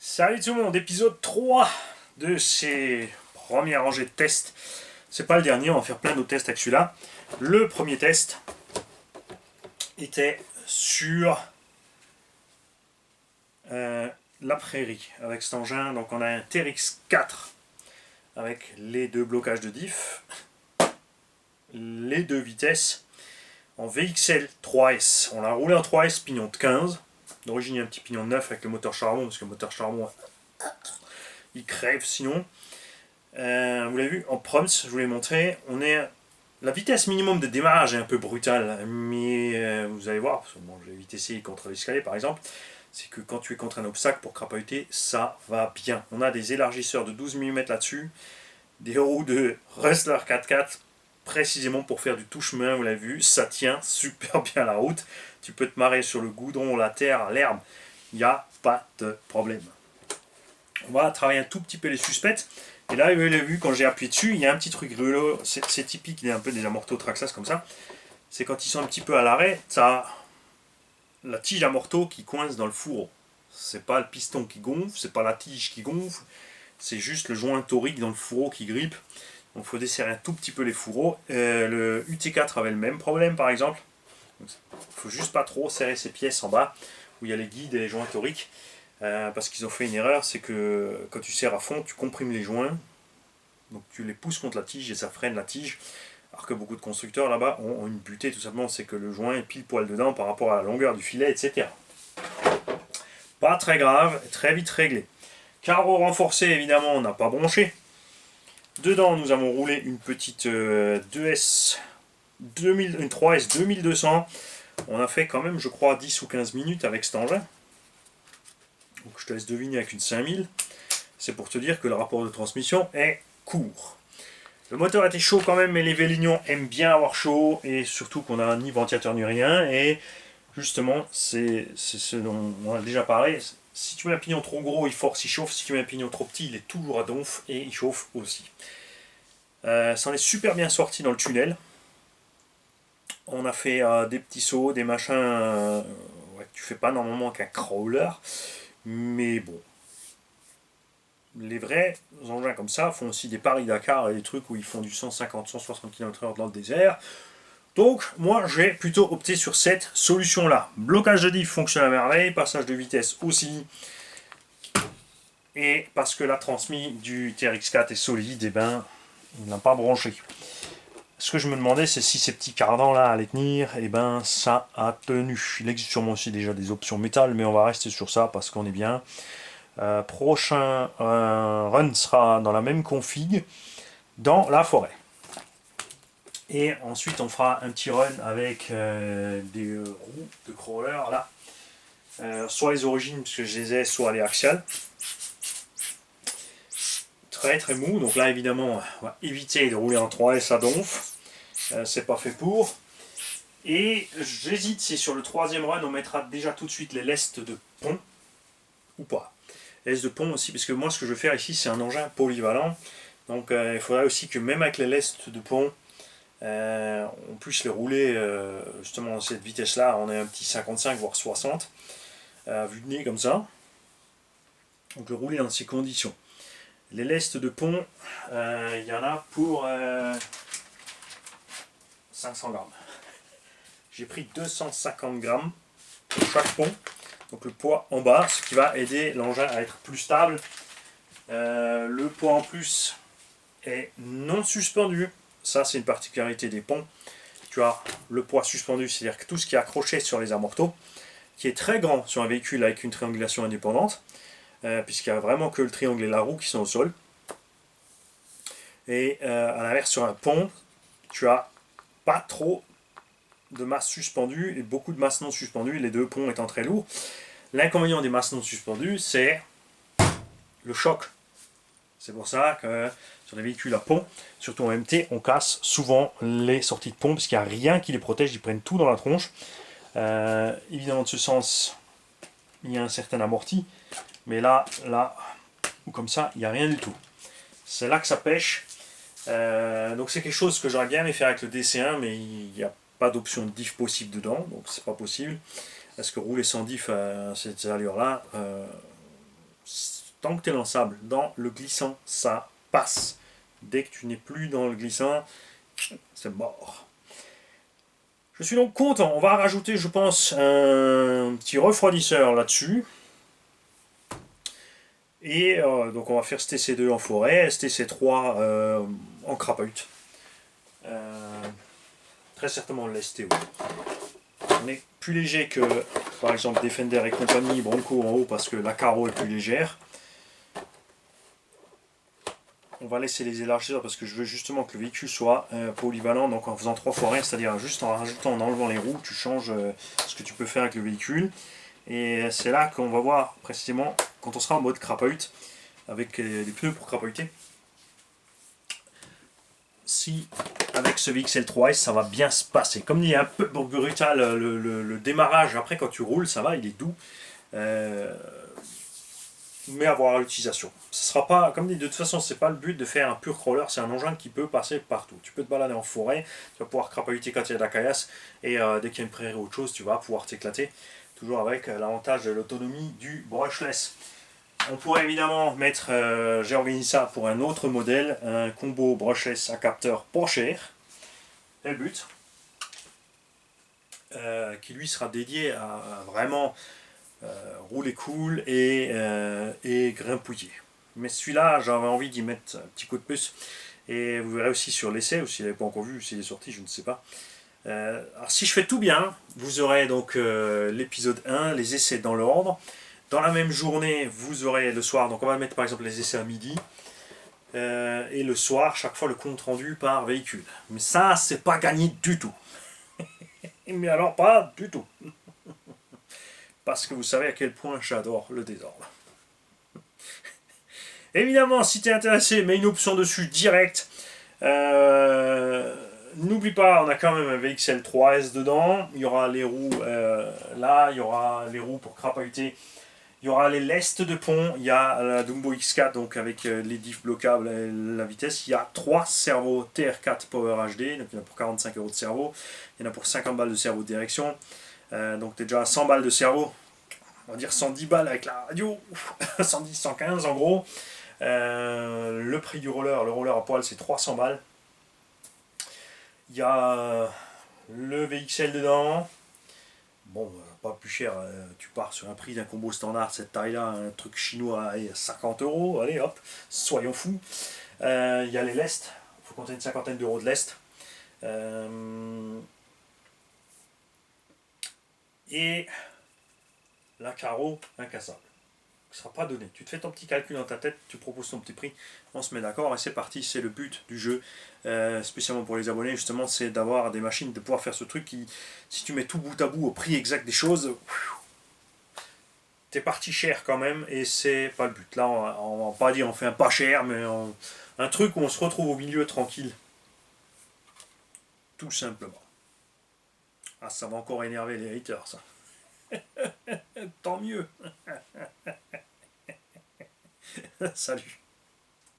Salut tout le monde, épisode 3 de ces premières rangées de tests. C'est pas le dernier, on va faire plein d'autres tests avec celui-là. Le premier test était sur la prairie avec cet engin. Donc on a un TRX 4 avec les deux blocages de diff, les deux vitesses en VXL 3S. On l'a roulé en 3S pignon de 15. D'origine il y a un petit pignon de 9 avec le moteur charbon parce que le moteur charbon il crève sinon. Vous l'avez vu en proms, je vous l'ai montré. La vitesse minimum de démarrage est un peu brutale, mais vous allez voir, parce que bon, j'ai vite essayé contre l'escalier par exemple, c'est que quand tu es contre un obstacle pour crapahuter, ça va bien. On a des élargisseurs de 12 mm là-dessus, des roues de Rustler 4x4 précisément pour faire du touche-main, vous l'avez vu, ça tient super bien la route. Tu peux te marrer sur le goudron, la terre, l'herbe, il n'y a pas de problème. On va travailler un tout petit peu les suspects. Et là, vous l'avez vu, quand j'ai appuyé dessus, il y a un petit truc rigolo. C'est typique des un peu des amortos Traxxas comme ça. C'est quand ils sont un petit peu à l'arrêt, tu as la tige amorto qui coince dans le fourreau. C'est pas le piston qui gonfle, c'est pas la tige qui gonfle, c'est juste le joint torique dans le fourreau qui grippe. Donc il faut desserrer un tout petit peu les fourreaux. Le UT4 avait le même problème par exemple. Il faut juste pas trop serrer ces pièces en bas où il y a les guides et les joints toriques. Parce qu'ils ont fait une erreur, c'est que quand tu serres à fond, tu comprimes les joints, donc tu les pousses contre la tige et ça freine la tige, alors que beaucoup de constructeurs là-bas ont une butée tout simplement, c'est que le joint est pile poil dedans par rapport à la longueur du filet, etc. Pas très grave, très vite réglé. Carreau renforcé, évidemment, on n'a pas bronché. Dedans, nous avons roulé une petite 2S 2000, une 3S 2200. On a fait quand même, je crois, 10 ou 15 minutes avec cet engin. Donc je te laisse deviner avec une 5000. C'est pour te dire que le rapport de transmission est court. Le moteur était chaud quand même, mais les Vélignons aiment bien avoir chaud, et surtout qu'on a ni ventilateur ni rien. Et justement, c'est ce dont on a déjà parlé. Si tu mets un pignon trop gros, il force, il chauffe. Si tu mets un pignon trop petit, il est toujours à donf et il chauffe aussi. Ça en est super bien sorti dans le tunnel. On a fait des petits sauts, des machins ouais, que tu fais pas normalement avec un crawler. Mais bon, les vrais engins comme ça font aussi des Paris-Dakar et des trucs où ils font du 150-160 km/h dans le désert. Donc, moi, j'ai plutôt opté sur cette solution-là. Blocage de diff fonctionne à merveille, passage de vitesse aussi. Et parce que la transmission du TRX4 est solide, et ben, il n'a pas branché. Ce que je me demandais, c'est si ces petits cardans-là allaient tenir, et ben, ça a tenu. Il existe sûrement aussi déjà des options métal, mais on va rester sur ça parce qu'on est bien. Prochain run sera dans la même config dans la forêt. Et ensuite on fera un petit run avec des roues de crawler là, soit les origines parce que je les ai, soit les axiales. Très très mou, donc là évidemment on va éviter de rouler en 3S à donf, c'est pas fait pour. Et j'hésite si sur le troisième run on mettra déjà tout de suite les lestes de pont ou pas. Les de pont aussi, parce que moi ce que je veux faire ici c'est un engin polyvalent, donc il faudrait aussi que même avec les lestes de pont on puisse les rouler justement à cette vitesse là, on est un petit 55 voire 60 vue de nez comme ça, donc le rouler dans ces conditions. Les lestes de pont, il y en a pour 500 grammes. J'ai pris 250 grammes pour chaque pont, donc le poids en bas, ce qui va aider l'engin à être plus stable. Le poids en plus est non suspendu, ça c'est une particularité des ponts. Tu as le poids suspendu, c'est-à-dire que tout ce qui est accroché sur les amortos, qui est très grand sur un véhicule avec une triangulation indépendante, puisqu'il n'y a vraiment que le triangle et la roue qui sont au sol. Et à l'inverse, sur un pont, tu as pas trop de masse suspendue et beaucoup de masse non suspendue, les deux ponts étant très lourds. L'inconvénient des masses non suspendues, c'est le choc. C'est pour ça que sur les véhicules à pont, surtout en MT, on casse souvent les sorties de pont parce qu'il n'y a rien qui les protège, ils prennent tout dans la tronche. Évidemment, de ce sens, il y a un certain amorti, mais là, ou comme ça, il n'y a rien du tout. C'est là que ça pêche. Donc c'est quelque chose que j'aurais bien aimé faire avec le DC1, mais il n'y a pas d'option de diff possible dedans, donc c'est pas possible. Parce que rouler sans diff à cette allure-là, tant que tu es dans le sable, dans le glissant, ça passe. Dès que tu n'es plus dans le glissant, c'est mort. Je suis donc content. On va rajouter, je pense, un petit refroidisseur là-dessus. Et donc on va faire STC2 en forêt, STC3 en crapahute. Très certainement le STO. On est plus léger que par exemple Defender et compagnie, Bronco en haut parce que la carreau est plus légère. On va laisser les élargir parce que je veux justement que le véhicule soit polyvalent, donc en faisant 3 fois rien, c'est-à-dire juste en rajoutant, en enlevant les roues, tu changes ce que tu peux faire avec le véhicule. Et c'est là qu'on va voir précisément quand on sera en mode crapahute, avec des pneus pour crapahuter, si avec ce VXL3S ça va bien se passer. Comme il est un peu brutal le démarrage, après quand tu roules ça va, il est doux. Mais à voir à l'utilisation. Ce sera pas, comme dit, de toute façon, c'est pas le but de faire un pur crawler, c'est un engin qui peut passer partout. Tu peux te balader en forêt, tu vas pouvoir crapahuter quand il y a de la caillasse, et dès qu'il y a une prairie ou autre chose, tu vas pouvoir t'éclater, toujours avec l'avantage de l'autonomie du brushless. On pourrait évidemment mettre, j'ai organisé ça pour un autre modèle, un combo brushless à capteur pas cher, c'est le but, qui lui sera dédié à vraiment rouler cool et grimpouiller. Mais celui-là, j'avais envie d'y mettre un petit coup de plus. Et vous verrez aussi sur l'essai, ou s'il n'avait pas encore vu, s'il est sorti, je ne sais pas. Alors si je fais tout bien, vous aurez donc l'épisode 1, les essais dans l'ordre. Dans la même journée, vous aurez le soir, donc on va mettre par exemple les essais à midi. Et le soir, chaque fois le compte rendu par véhicule. Mais ça, c'est pas gagné du tout. Mais alors pas du tout. Parce que vous savez à quel point j'adore le désordre. Évidemment, si tu es intéressé, mets une option dessus direct. N'oublie pas, on a quand même un VXL 3S dedans. Il y aura les roues là, il y aura les roues pour crapahuter. Il y aura les lestes de pont. Il y a la Dumbo X4, donc avec les diffs blockables et la vitesse. Il y a 3 servos TR4 Power HD. Donc il y en a pour 45 € de cerveau. Il y en a pour 50 balles de cerveau de direction. Donc tu es déjà à 100 balles de cerveau. On va dire 110 balles avec la radio. 110, 115 en gros. Le prix du roller, le roller à poil c'est 300 balles. Il y a le VXL dedans. Bon, pas plus cher, tu pars sur un prix d'un combo standard cette taille là, un truc chinois à 50 €, allez hop, soyons fous. Il y a les lestes, il faut compter une cinquantaine d'euros de lest. Et la carreau incassable. Ne sera pas donné. Tu te fais ton petit calcul dans ta tête, tu proposes ton petit prix, on se met d'accord et c'est parti. C'est le but du jeu, spécialement pour les abonnés justement, c'est d'avoir des machines, de pouvoir faire ce truc qui, si tu mets tout bout à bout au prix exact des choses, t'es parti cher quand même et c'est pas le but. Là on va pas dire on fait un pas cher, mais un truc où on se retrouve au milieu tranquille, tout simplement. Ah, ça va encore énerver les haters ça. Tant mieux. Salut.